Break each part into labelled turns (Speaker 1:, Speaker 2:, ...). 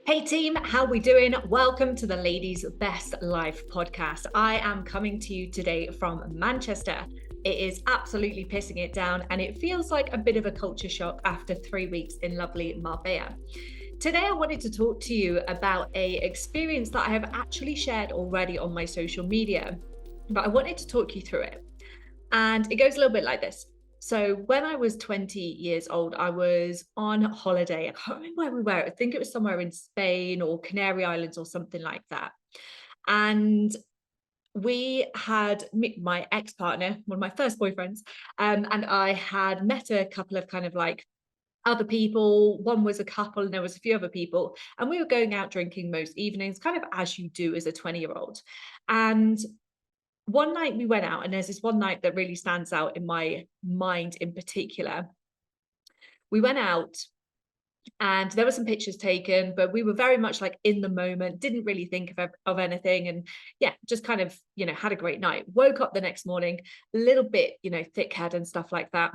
Speaker 1: Hey team, how we doing? Welcome to the Ladies Best Life podcast. I am coming to you today from Manchester. It is absolutely pissing it down and it feels like a bit of a culture shock after 3 weeks in lovely Marbella. Today I wanted to talk to you about a experience that I have actually shared already on my social media, but I wanted to talk you through it. And it goes a little bit like this. So when I was 20 years old, I was on holiday. I can't remember where we were. I think it was somewhere in Spain or Canary Islands or something like that. And we had my ex-partner, one of my first boyfriends, and I had met a couple of kind of like other people. One was a couple and there was a few other people. And we were going out drinking most evenings, kind of as you do as a 20-year-old. And one night we went out, and there's this one night that really stands out in my mind in particular. We went out and there were some pictures taken, but we were very much like in the moment, didn't really think of anything. And yeah, just kind of, had a great night. Woke up the next morning, a little bit, thick head and stuff like that.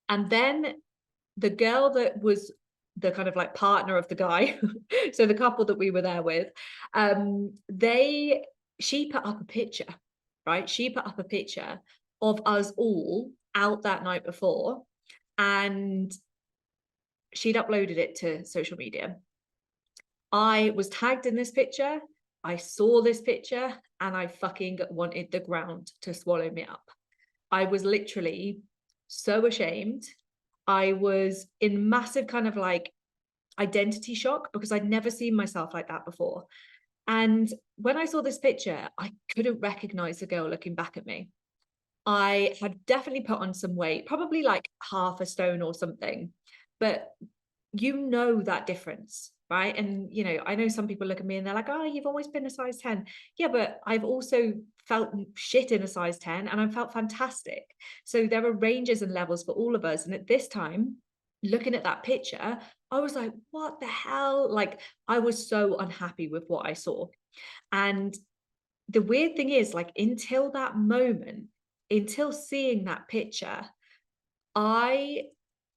Speaker 1: And then the girl that was the kind of like partner of the guy, so the couple that we were there with, she put up a picture, right? She put up a picture of us all out that night before, and she'd uploaded it to social media. I was tagged in this picture. I saw this picture and I fucking wanted the ground to swallow me up. I was literally so ashamed. I was in massive kind of like identity shock because I'd never seen myself like that before. And when I saw this picture, I couldn't recognize the girl looking back at me. I had definitely put on some weight, probably like half a stone or something, but that difference, right? And, I know some people look at me and they're like, oh, you've always been a size 10. Yeah, but I've also felt shit in a size 10 and I've felt fantastic. So there are ranges and levels for all of us. And at this time, looking at that picture, I was like, what the hell? Like, I was so unhappy with what I saw. And the weird thing is, like, until that moment, until seeing that picture, I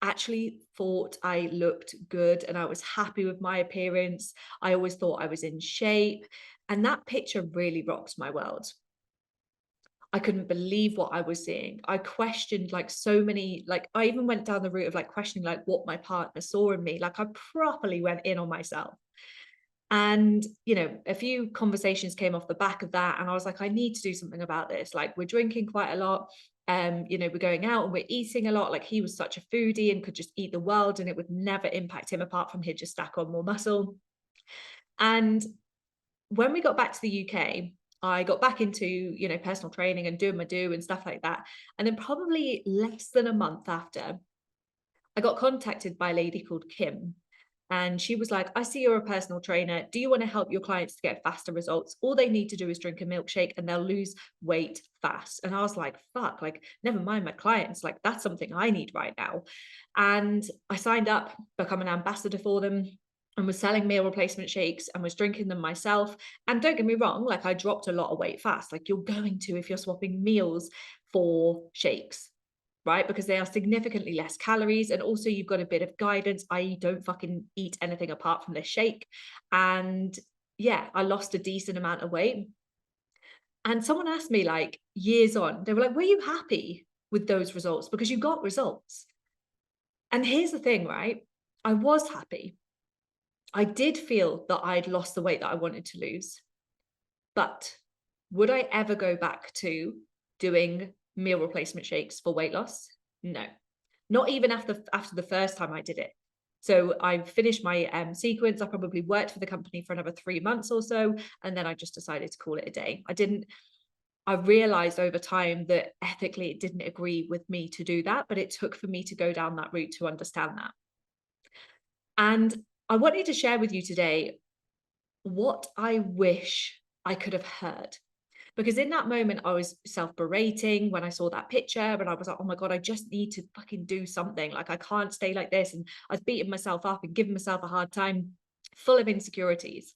Speaker 1: actually thought I looked good and I was happy with my appearance. I always thought I was in shape. And that picture really rocked my world. I couldn't believe what I was seeing. I questioned like so many, like I even went down the route of like questioning like what my partner saw in me. Like I properly went in on myself. And, a few conversations came off the back of that. And I was like, I need to do something about this. Like, we're drinking quite a lot. We're going out and we're eating a lot. Like, he was such a foodie and could just eat the world and it would never impact him apart from he'd just stack on more muscle. And when we got back to the UK, I got back into, personal training and doing my do and stuff like that. And then probably less than a month after, I got contacted by a lady called Kim. And she was like, I see you're a personal trainer. Do you want to help your clients to get faster results? All they need to do is drink a milkshake and they'll lose weight fast. And I was like, fuck, like, never mind my clients. Like, that's something I need right now. And I signed up, become an ambassador for them, and was selling meal replacement shakes and was drinking them myself. And don't get me wrong, like, I dropped a lot of weight fast. Like, you're going to if you're swapping meals for shakes, right? Because they are significantly less calories. And also you've got a bit of guidance, i.e. don't fucking eat anything apart from this shake. And yeah, I lost a decent amount of weight. And someone asked me like years on, they were like, were you happy with those results? Because you got results. And here's the thing, right? I was happy. I did feel that I'd lost the weight that I wanted to lose. But would I ever go back to doing meal replacement shakes for weight loss? No. Not even after the first time I did it. So I finished my sequence. I probably worked for the company for another 3 months or so, and then I just decided to call it a day. I realized over time that ethically it didn't agree with me to do that, but it took for me to go down that route to understand that. And I wanted to share with you today what I wish I could have heard. Because in that moment, I was self-berating when I saw that picture, and I was like, oh my God, I just need to fucking do something. Like, I can't stay like this. And I was beating myself up and giving myself a hard time, full of insecurities.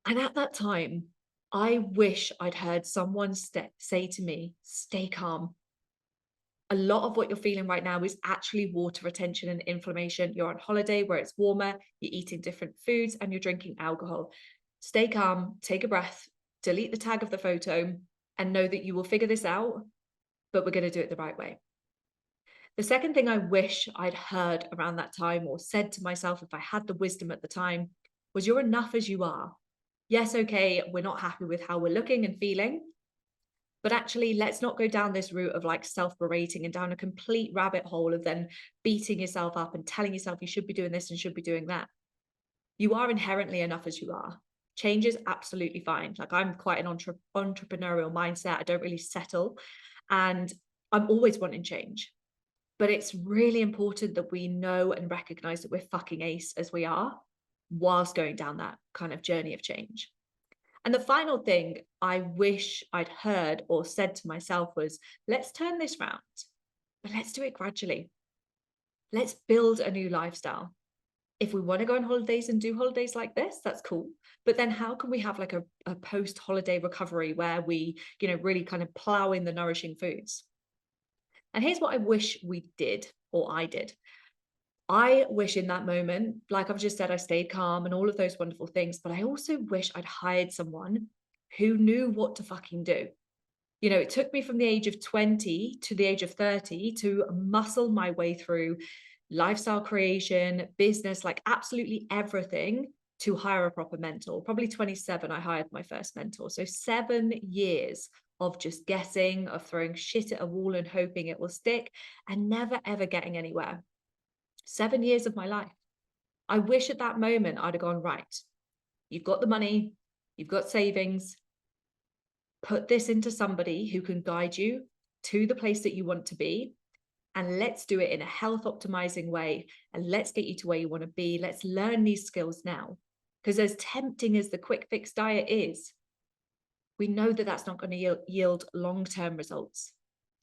Speaker 1: And at that time, I wish I'd heard someone say to me, stay calm. A lot of what you're feeling right now is actually water retention and inflammation. You're on holiday where it's warmer, you're eating different foods, and you're drinking alcohol. Stay calm, take a breath, delete the tag of the photo, and know that you will figure this out, but we're going to do it the right way. The second thing I wish I'd heard around that time, or said to myself if I had the wisdom at the time, was you're enough as you are. Yes, okay, we're not happy with how we're looking and feeling, but actually let's not go down this route of like self-berating and down a complete rabbit hole of then beating yourself up and telling yourself you should be doing this and should be doing that. You are inherently enough as you are. Change is absolutely fine. Like, I'm quite an entrepreneurial mindset. I don't really settle, and I'm always wanting change. But it's really important that we know and recognize that we're fucking ace as we are, whilst going down that kind of journey of change. And the final thing I wish I'd heard or said to myself was, let's turn this round, but let's do it gradually. Let's build a new lifestyle. If we want to go on holidays and do holidays like this, that's cool. But then how can we have like a post-holiday recovery where we, really kind of plow in the nourishing foods? And here's what I wish we did, or I did. I wish in that moment, like I've just said, I stayed calm and all of those wonderful things, but I also wish I'd hired someone who knew what to fucking do. It took me from the age of 20 to the age of 30 to muscle my way through lifestyle creation, business, like absolutely everything, to hire a proper mentor. Probably 27, I hired my first mentor. So 7 years of just guessing, of throwing shit at a wall and hoping it will stick, and never ever getting anywhere. 7 years of my life. I wish at that moment I'd have gone, right, you've got the money, you've got savings, put this into somebody who can guide you to the place that you want to be. And let's do it in a health optimizing way. And let's get you to where you want to be. Let's learn these skills now. Because as tempting as the quick fix diet is, we know that that's not going to yield long-term results.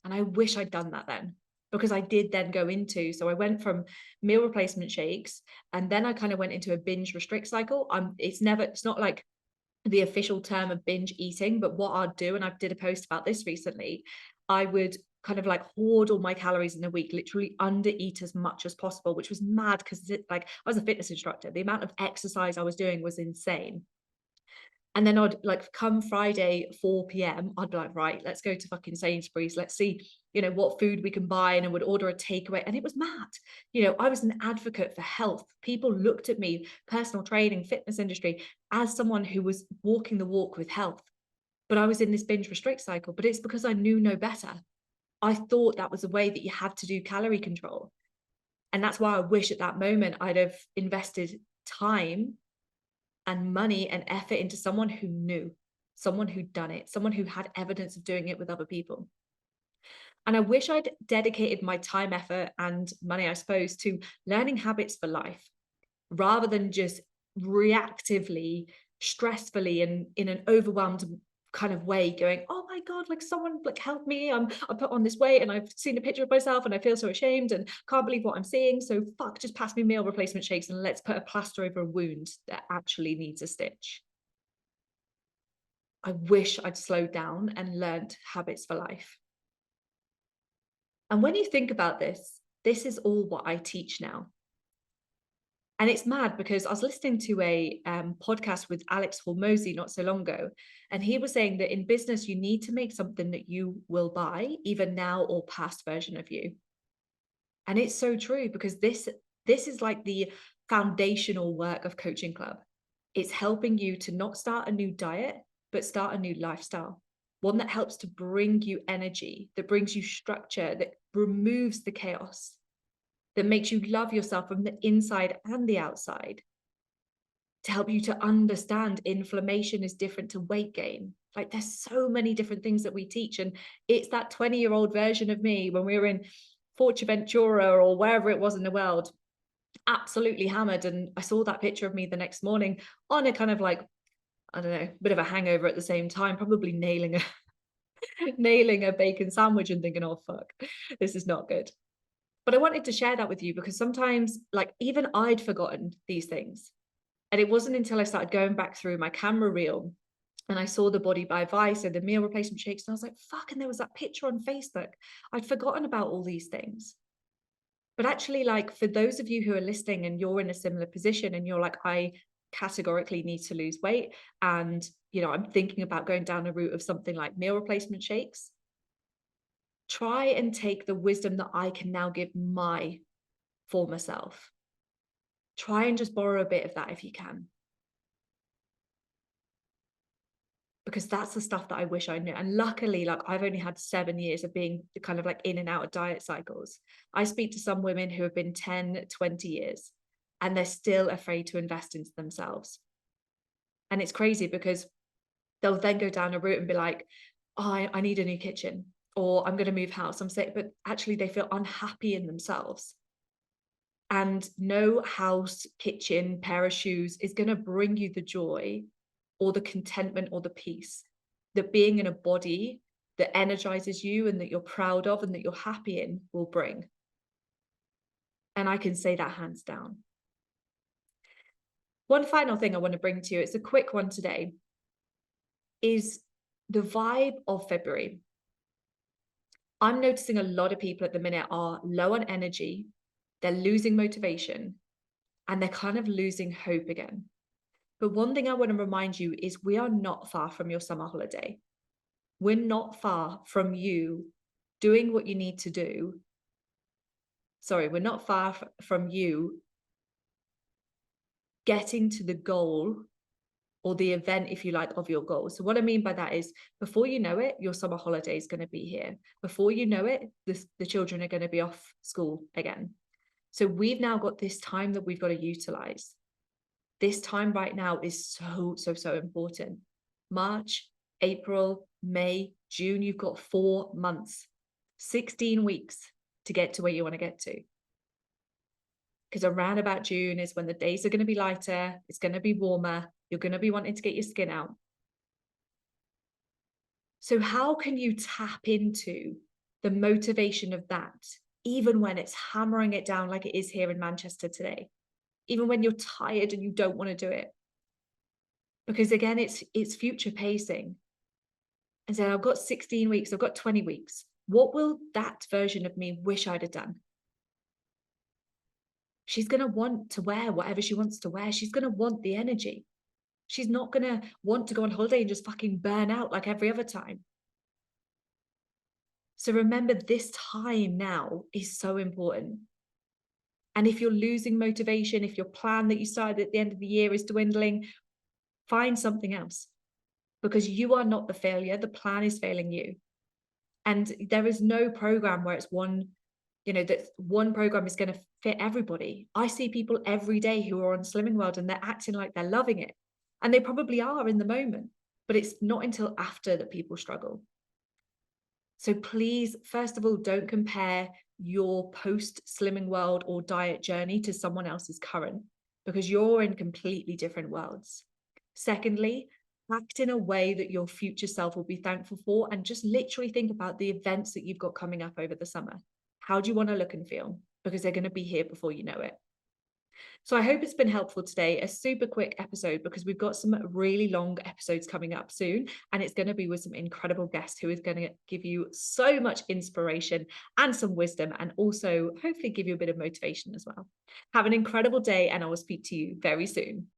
Speaker 1: And I wish I'd done that then, because I did then go into, so I went from meal replacement shakes, and then I kind of went into a binge restrict cycle. It's not like the official term of binge eating, but what I'd do, and I did a post about this recently, I would kind of like hoard all my calories in a week, literally under eat as much as possible, which was mad because like I was a fitness instructor. The amount of exercise I was doing was insane. And then I'd like come Friday, 4 p.m., I'd be like, right, let's go to fucking Sainsbury's. Let's see, what food we can buy. And I would order a takeaway. And it was mad. I was an advocate for health. People looked at me, personal training, fitness industry, as someone who was walking the walk with health. But I was in this binge restrict cycle. But it's because I knew no better. I thought that was a way that you had to do calorie control. And that's why I wish at that moment I'd have invested time and money and effort into someone who knew, someone who'd done it, someone who had evidence of doing it with other people. And I wish I'd dedicated my time, effort, and money, I suppose, to learning habits for life, rather than just reactively, stressfully, and in an overwhelmed kind of way going, oh my God, like someone like help me. I put on this weight and I've seen a picture of myself and I feel so ashamed and can't believe what I'm seeing. So fuck, just pass me meal replacement shakes and let's put a plaster over a wound that actually needs a stitch. I wish I'd slowed down and learned habits for life. And when you think about this is all what I teach now. And it's mad because I was listening to a podcast with Alex Hormozi not so long ago, and he was saying that in business, you need to make something that you will buy, either now or past version of you. And it's so true, because this is like the foundational work of Coaching Club. It's helping you to not start a new diet, but start a new lifestyle. One that helps to bring you energy, that brings you structure, that removes the chaos, that makes you love yourself from the inside and the outside, to help you to understand inflammation is different to weight gain. Like, there's so many different things that we teach. And it's that 20-year-old version of me when we were in Fuerteventura or wherever it was in the world, absolutely hammered. And I saw that picture of me the next morning on a kind of like, I don't know, bit of a hangover at the same time, probably nailing a bacon sandwich and thinking, oh fuck, this is not good. But I wanted to share that with you because sometimes, like, even I'd forgotten these things. And it wasn't until I started going back through my camera reel And I saw the Body by Vice and the meal replacement shakes, and I was like, fuck, and there was that picture on Facebook. I'd forgotten about all these things. But actually, like, for those of you who are listening and you're in a similar position and you're like, I categorically need to lose weight, and I'm thinking about going down a route of something like meal replacement shakes, try and take the wisdom that I can now give my former self. Try and just borrow a bit of that if you can. Because that's the stuff that I wish I knew. And luckily, like, I've only had 7 years of being kind of like in and out of diet cycles. I speak to some women who have been 10, 20 years, and they're still afraid to invest into themselves. And it's crazy because they'll then go down a route and be like, oh, I need a new kitchen, or I'm going to move house. I'm sick, but actually they feel unhappy in themselves. And no house, kitchen, pair of shoes is going to bring you the joy or the contentment or the peace that being in a body that energizes you and that you're proud of and that you're happy in will bring. And I can say that hands down. One final thing I want to bring to you, it's a quick one today, is the vibe of February. I'm noticing a lot of people at the minute are low on energy, they're losing motivation, and they're kind of losing hope again. But one thing I want to remind you is we are not far from your summer holiday. We're not far from you doing what you need to do. Sorry, we're not far from you getting to the goal or the event, if you like, of your goal. So what I mean by that is, before you know it, your summer holiday is going to be here. Before you know it, the children are going to be off school again. So we've now got this time that we've got to utilize. This time right now is so important. March, April, May, June, you've got 4 months, 16 weeks to get to where you want to get to. Because around about June is when the days are going to be lighter, it's going to be warmer, you're going to be wanting to get your skin out. So how can you tap into the motivation of that, even when it's hammering it down like it is here in Manchester today? Even when you're tired and you don't want to do it? Because again, it's future pacing. And so I've got 16 weeks, I've got 20 weeks. What will that version of me wish I'd have done? She's going to want to wear whatever she wants to wear. She's going to want the energy. She's not going to want to go on holiday and just fucking burn out like every other time. So remember, this time now is so important. And if you're losing motivation, if your plan that you started at the end of the year is dwindling, find something else, because you are not the failure. The plan is failing you. And there is no program where it's one, that one program is going to fit everybody. I see people every day who are on Slimming World and they're acting like they're loving it. And they probably are in the moment, but it's not until after that people struggle. So please, first of all, don't compare your post Slimming World or diet journey to someone else's current, because you're in completely different worlds. Secondly, act in a way that your future self will be thankful for, and just literally think about the events that you've got coming up over the summer. How do you want to look and feel? Because they're going to be here before you know it. So I hope it's been helpful today. A super quick episode, because we've got some really long episodes coming up soon, and it's going to be with some incredible guests who is going to give you so much inspiration and some wisdom, and also hopefully give you a bit of motivation as well. Have an incredible day, and I will speak to you very soon.